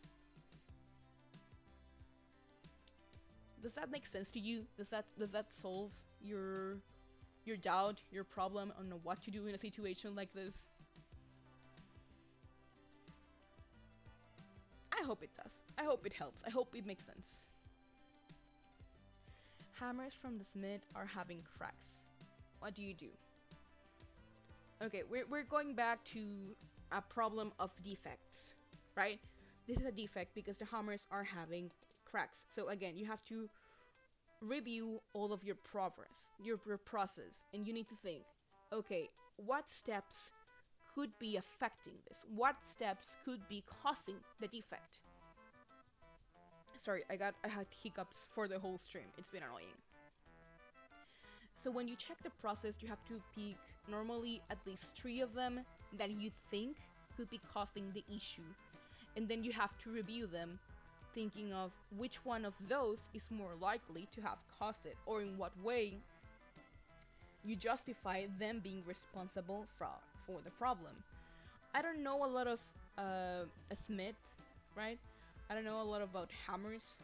Does that make sense to you? Does that solve your doubt, your problem on what to do in a situation like this? I hope it does. I hope it helps. I hope it makes sense. Hammers from the smith are having cracks. What do you do? Okay, we're going back to a problem of defects, right? This is a defect because the hammers are having cracks. So again, you have to review all of your progress, your process, and you need to think, okay, what steps could be affecting this? What steps could be causing the defect? Sorry, I had hiccups for the whole stream. It's been annoying. So when you check the process, you have to pick normally at least 3 of them that you think could be causing the issue. And then you have to review them, thinking of which one of those is more likely to have caused it, or in what way you justify them being responsible for the problem. I don't know a lot of a smith, right? I don't know a lot about hammers,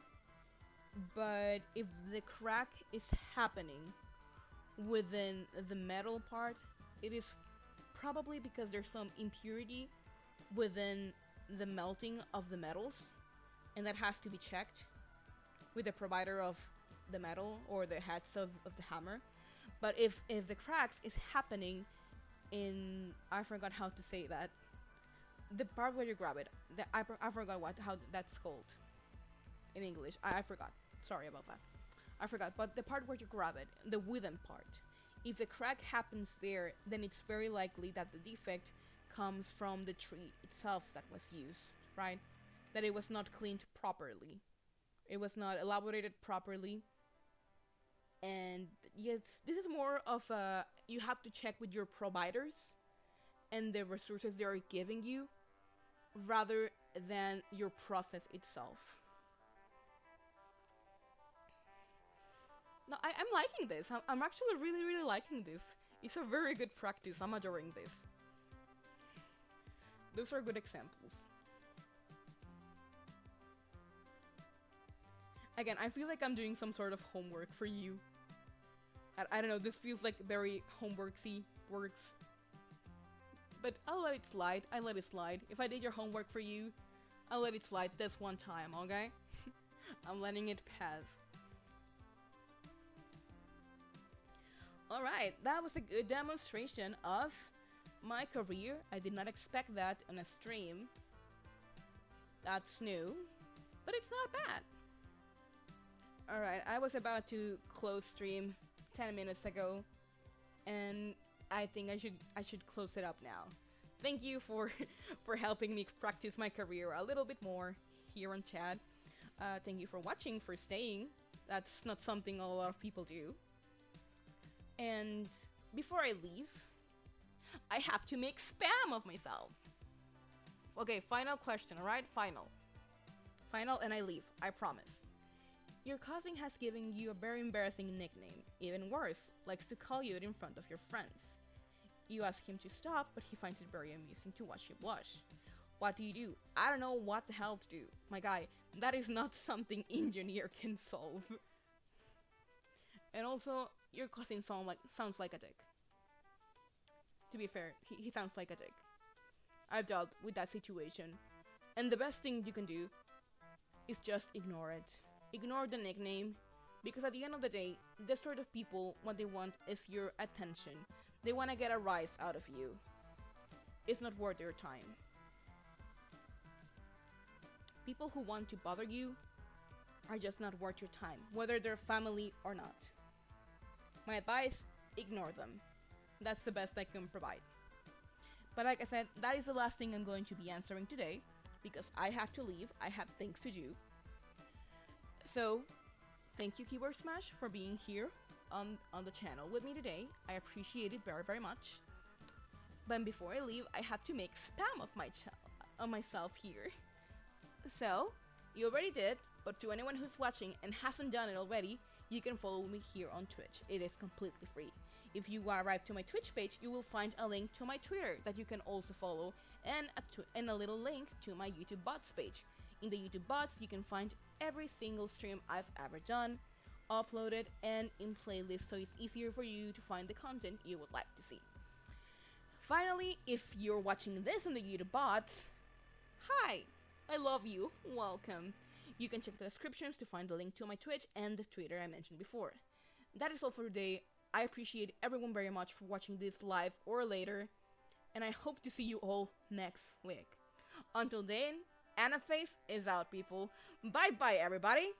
but if the crack is happening within the metal part, it is probably because there's some impurity within the melting of the metals, and that has to be checked with the provider of the metal or the heads of the hammer. But if the cracks is happening in, I forgot how to say that, the part where you grab it, I forgot how that's called in English. I forgot. Sorry about that. I forgot. But the part where you grab it, the wooden part, if the crack happens there, then it's very likely that the defect comes from the tree itself that was used, right? That it was not cleaned properly. It was not elaborated properly. And yes, this is more of a, you have to check with your providers and the resources they are giving you rather than your process itself. No, I'm liking this. I'm actually really, really liking this. It's a very good practice. I'm adoring this. Those are good examples. Again, I feel like I'm doing some sort of homework for you. I don't know, this feels like very homeworksy works. But I'll let it slide. I let it slide. If I did your homework for you, I'll let it slide this one time, okay? I'm letting it pass. Alright, that was a good demonstration of my career. I did not expect that on a stream. That's new, but it's not bad. Alright, I was about to close stream 10 minutes ago, and I think I should close it up now. Thank you for for helping me practice my career a little bit more here on chat. Thank you for watching, for staying. That's not something a lot of people do. And before I leave, I have to make spam of myself. Okay, final question, alright? Final. Final, and I leave, I promise. Your cousin has given you a very embarrassing nickname. Even worse, likes to call you it in front of your friends. You ask him to stop, but he finds it very amusing to watch you blush. What do you do? I don't know what the hell to do. My guy, that is not something engineer can solve. And also, your cousin sounds like a dick. To be fair, he sounds like a dick. I've dealt with that situation. And the best thing you can do is just ignore it. Ignore the nickname, because at the end of the day, this sort of people, what they want is your attention. They want to get a rise out of you. It's not worth your time. People who want to bother you are just not worth your time, whether they're family or not. My advice, ignore them. That's the best I can provide. But like I said, that is the last thing I'm going to be answering today, because I have to leave, I have things to do. So, thank you Keyboard Smash for being here on the channel with me today. I appreciate it very, very much. But before I leave, I have to make spam of myself here. So, you already did, but to anyone who's watching and hasn't done it already, you can follow me here on Twitch. It is completely free. If you arrive to my Twitch page, you will find a link to my Twitter that you can also follow, and a little link to my YouTube bots page. In the YouTube bots, you can find every single stream I've ever done, uploaded, and in playlists, so it's easier for you to find the content you would like to see. Finally, if you're watching this in the YouTube bots, hi! I love you, welcome. You can check the descriptions to find the link to my Twitch and the Twitter I mentioned before. That is all for today. I appreciate everyone very much for watching this live or later, and I hope to see you all next week. Until then, Anaface is out, people. Bye bye, everybody!